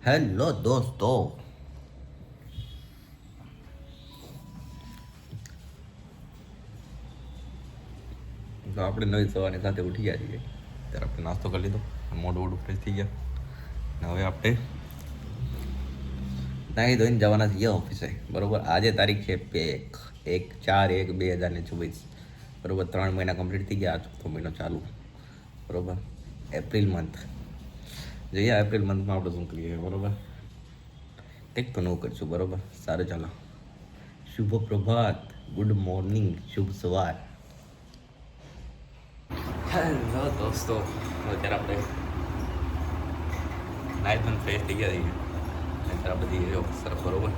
Hello દોસ્તો, તો આપણે નવી સવારની સાથે ઉઠી ગયા છીએ. ત્યારે આપણે નાસ્તો કરી લીધો, મોઢું ફ્રેશ થઈ ગયા. અને હવે આપણે નાહી ધોઈને જવાના છીએ ઓફિસે. બરોબર, આજે તારીખ છે 1/4/2024. બરોબર, 3 મહિના કમ્પ્લીટ થઈ ગયા. ચોથો મહિનો ચાલુ. બરોબર, એપ્રિલ મંથ. જોઈએ એપ્રિલ મંથમાં આપણે શું કરીએ. બરોબર, કંઈક તો નવું કરીશું. બરોબર, સારું, ચાલો. શુભ પ્રભાત, ગુડ મોર્નિંગ, શુભ સવાર. હેલો દોસ્તો, અત્યારે આપણે નાઇટ પણ ફ્રેશ થઈ ગયા છીએ. અત્યારે આપણે જઈએ ઓફિસ તરફ. બરોબર,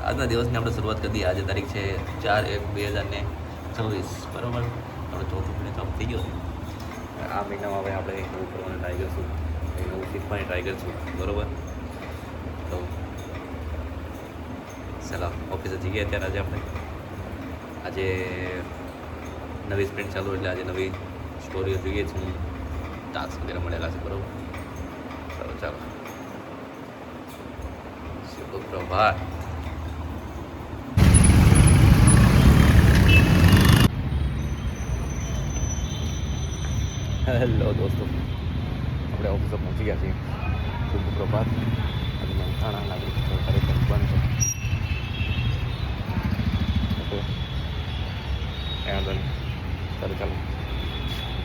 આજના દિવસની આપણે શરૂઆત કરી દઈએ. આજે તારીખ છે 4/1/2026. બરોબર, આપણે ચોથો મહિનો ચાલુ થઈ ગયો છે. આ મહિનામાં હવે આપણે નવું કરવાનું ટ્રાય કરીશું, નવું શીખવાની ટ્રાય કરીશું. બરોબર, તો ચાલો ઓફિસે જઈએ. અત્યારે આજે નવી સ્પ્રિન્ટ ચાલુ, એટલે આજે નવી સ્ટોરીઓ જોઈએ છે. ટાસ્ક વગેરે મળેલા છે. બરાબર, ચાલો. શુભ પ્રભાત. હેલો દોસ્તો, આપણે ઓફિસે પહોંચી ગયા છીએ. શુભ પ્રભાત. આજે મહેસાણા નાગરિક સહકારી બેંક બંધ છે. ચાલો ચાલો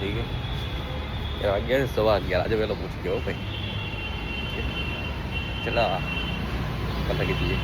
જઈએ. વાગ્યા 11:15. આજે વહેલો પૂછી ગયો ભાઈ. ચલા કલાક જઈએ.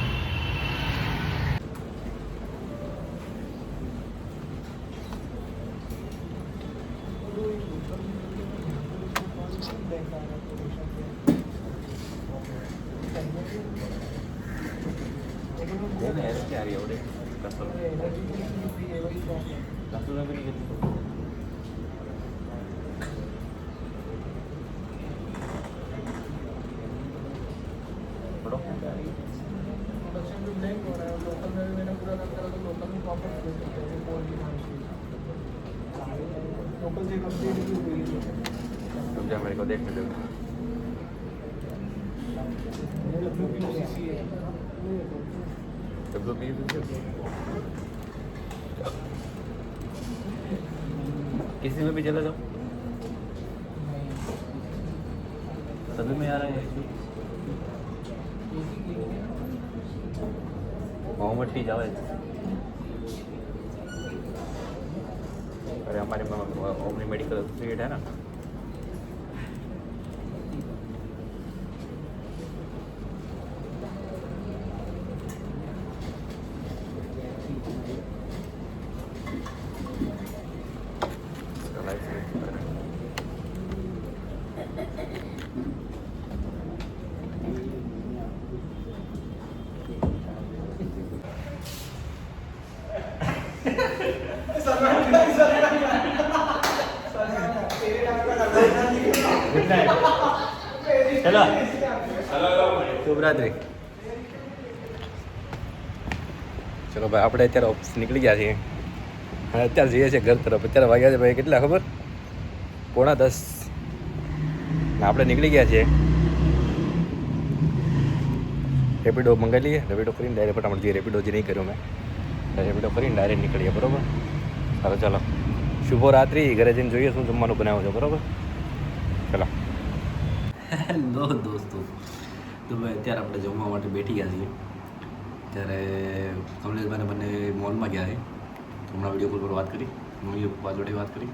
समझा मेरे को देखने दो. किसी में भी चला जाओ, सभी में आ रहा है. मोहम्मदी जावे. अरे हमारे ओमनी मेडिकल एसोसिएट है ना, चलो શુભરાત્રી. ચલો ભાઈ, આપણે અત્યારે ઓફિસ નીકળી ગયા છીએ. અને અત્યારે જઈએ છીએ ઘર તરફ. અત્યારે વાગ્યા છે ભાઈ કેટલા ખબર? 9:45. આપણે નીકળી ગયા છીએ. રેપિડો મંગાવી લઈએ. રેપિડો કરીને ડાયરેક્ટ ફટાફટ જઈએ. રેપિડો જે નહીં કર્યો મેં, રેપિડો કરીને ડાયરેક્ટ નીકળીએ. બરાબર, ચાલો ચાલો. શુભો રાત્રિ. ઘરે જઈને જોઈએ શું જમવાનું બનાવો છો. બરાબર, ચાલો. હેલો દોસ્તો, તો ભાઈ અત્યારે આપણે જમવા માટે બેઠી ગયા છીએ. ત્યારે કમલેશભાઈને બંને મોલમાં ગયા છે. તો હમણાં વિડીયો કોલ પર વાત કરી, મમ્મી પપ્પા જોડે વાત કરી.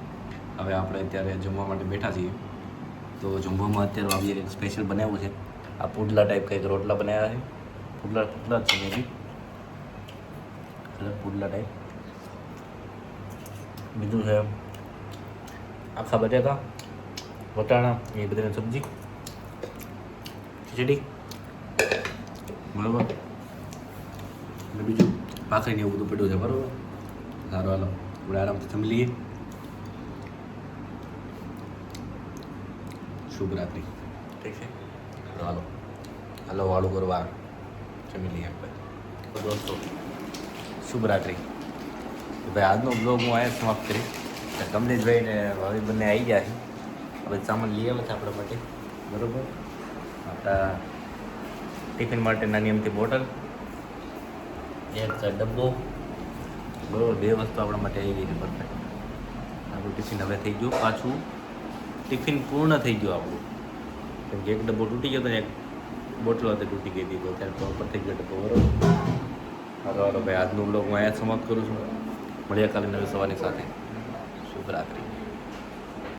હવે આપણે અત્યારે જમવા માટે બેઠા છીએ. તો જમવામાં અત્યારે આવીએ એક સ્પેશિયલ બનાવ્યું છે. આ પુડલા ટાઈપ કંઈક રોટલા બનાવ્યા છે. પુડલા જ છે મેબી, એટલે પુડલા ટાઈપ. બીજું છે આખા બટાકા, વટાણા, એ બધાની સબ્જી, ખીચડી. બરાબર, અને બીજું ભાખરીને એવું બધું પડ્યું છે. બરાબર, સારું, હાલો આપણે આરામથી જમી લઈએ. શુભરાત્રિ. ઠીક છે, હાલો હાલો વાળું કરવા જમી લઈએ આપણે. તો દોસ્તો, શુભરાત્રિ. ભાઈ આજનો બ્લોગ હું અહીંયા સમાપ્ત કરી. કમલેશભાઈ ને ભાવી બંને આવી ગયા છે. હવે સામાન લઈ આવે છે આપણા માટે. બરાબર, આપણા ટિફિન માટે નાની અમથી બોટલ, એક છે ડબ્બો, બરોબર. 2 વસ્તુ આપણા માટે આવી ગઈ છે પરફેક્ટ. આપણું ટિફિન હવે થઈ ગયું પાછું, ટિફિન પૂર્ણ થઈ ગયું આપણું. કેમ કે એક ડબ્બો તૂટી ગયો હતો ને એક બોટલ હતી તૂટી ગઈ હતી, તો ત્યારે પ્રોપર થઈ ગયો ડબ્બો, બરોબર. હાલો ભાઈ, આજનું બ્લોગ હું અહીંયા સમાપ્ત કરું છું. મળીએ કાલે નવી સવારની સાથે. શુભરાત્રિ.